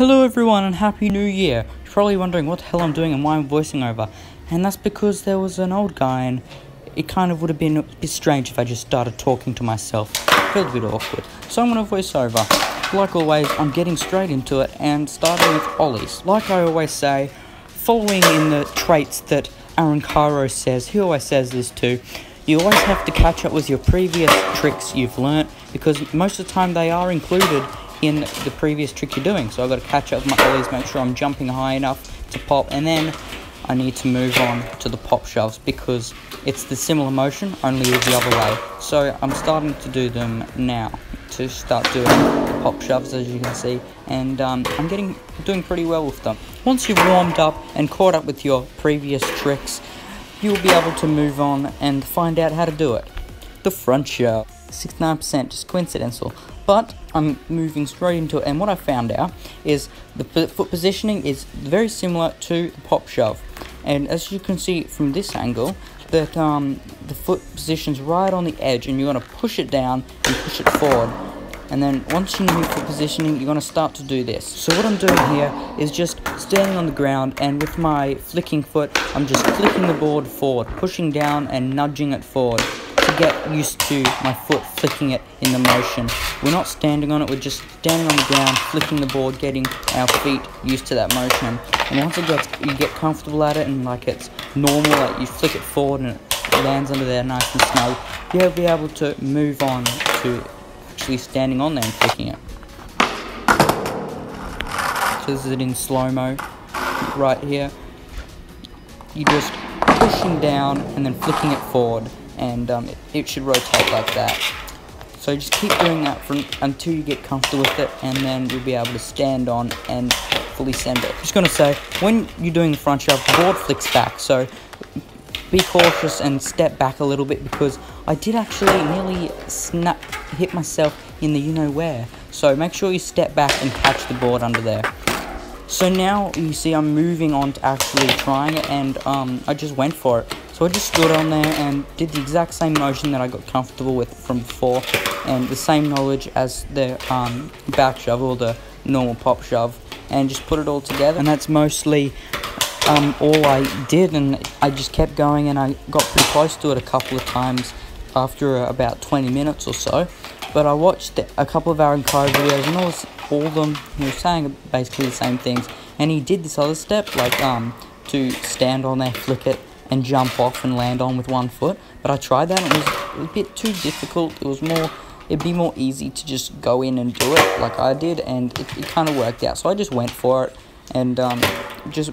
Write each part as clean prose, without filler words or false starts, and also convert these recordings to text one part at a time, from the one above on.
Hello everyone and Happy New Year. You're probably wondering what the hell I'm doing and why I'm voicing over. And that's because there was an old guy and it kind of would have been a bit strange if I just started talking to myself. It felt a bit awkward. So I'm going to voice over. Like always, I'm getting straight into it and starting with ollies. Like I always say, following in the traits that Aaron Cairo says, he always says this too. You always have to catch up with your previous tricks you've learnt because most of the time they are included in the previous trick you're doing. So I've got to catch up with my ollies, make sure I'm jumping high enough to pop, and then I need to move on to the pop shoves because it's the similar motion, only the other way. So I'm starting to do them now to start doing the pop shoves, as you can see, and I'm doing pretty well with them. Once you've warmed up and caught up with your previous tricks, you'll be able to move on and find out how to do it. The front shove, 69%, just coincidental. But I'm moving straight into it, and what I found out is the foot positioning is very similar to the pop shove. And as you can see from this angle, that the foot position's right on the edge, and you're going to push it down and push it forward. And then once you know foot positioning, you're going to start to do this. So what I'm doing here is just standing on the ground, and with my flicking foot, I'm just flicking the board forward, pushing down and nudging it forward to get used to my foot flicking it in the motion. We're not standing on it, we're just standing on the ground, flicking the board, getting our feet used to that motion. And once you get comfortable at it and like it's normal, like you flick it forward and it lands under there nice and snug, you'll be able to move on to actually standing on there and flicking it. So this is it in slow-mo right here. You're just pushing down and then flicking it forward, and it should rotate like that. So just keep doing that until you get comfortable with it, and then you'll be able to stand on and fully send it. Just going to say, when you're doing the front shove, the board flicks back, so be cautious and step back a little bit, because I did actually nearly hit myself in the you-know-where. So make sure you step back and catch the board under there. So now you see I'm moving on to actually trying it, and I just went for it. So I just stood on there and did the exact same motion that I got comfortable with from before, and the same knowledge as the back shove or the normal pop shove, and just put it all together. And that's mostly all I did, and I just kept going, and I got pretty close to it a couple of times after about 20 minutes or so. But I watched a couple of Aaron Cairo videos, and all of them, he was saying basically the same things, and he did this other step, like to stand on there, flick it, and jump off and land on with one foot. But I tried that, and it was a bit too difficult. It'd be more easy to just go in and do it like I did, and it kind of worked out. So I just went for it, and just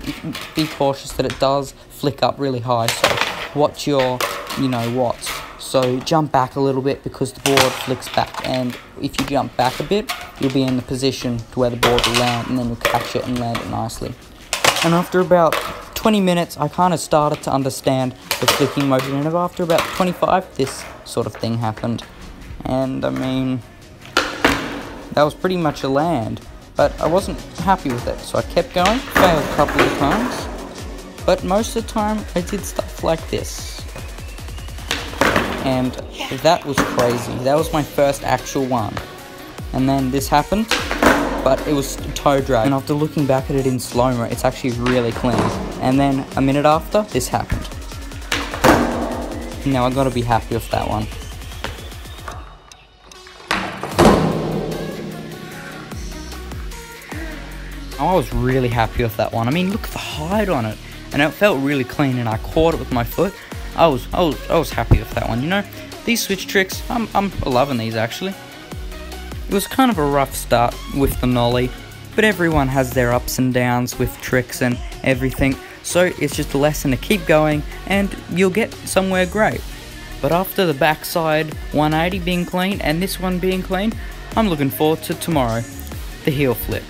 be cautious that it does flick up really high, so watch your watts. So jump back a little bit because the board flicks back, and if you jump back a bit, you'll be in the position to where the board will land, and then you'll catch it and land it nicely. And after about 20 minutes, I kind of started to understand the flicking motion, and after about 25, this sort of thing happened. And I mean, that was pretty much a land, but I wasn't happy with it, so I kept going, failed a couple of times, but most of the time I did stuff like this. And that was crazy. That was my first actual one. And then this happened, but it was toe drag. And after looking back at it in slow-mo, it's actually really clean. And then a minute after, this happened. Now I gotta be happy with that one. I was really happy with that one. I mean, look at the height on it, and it felt really clean, and I caught it with my foot. I was happy with that one. You know, these switch tricks, I'm loving these actually. It was kind of a rough start with the nollie, but everyone has their ups and downs with tricks and everything. So it's just a lesson to keep going, and you'll get somewhere great. But after the backside 180 being clean and this one being clean, I'm looking forward to tomorrow, the heel flip.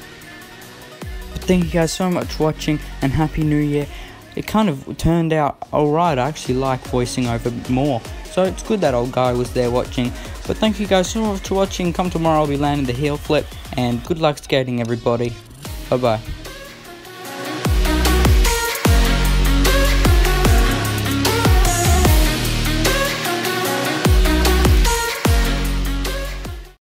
But thank you guys so much for watching, and Happy New Year. It kind of turned out alright. I actually like voicing over more, so it's good that old guy was there watching. But thank you guys so much for watching. Come tomorrow, I'll be landing the heel flip, and good luck skating everybody. Bye bye.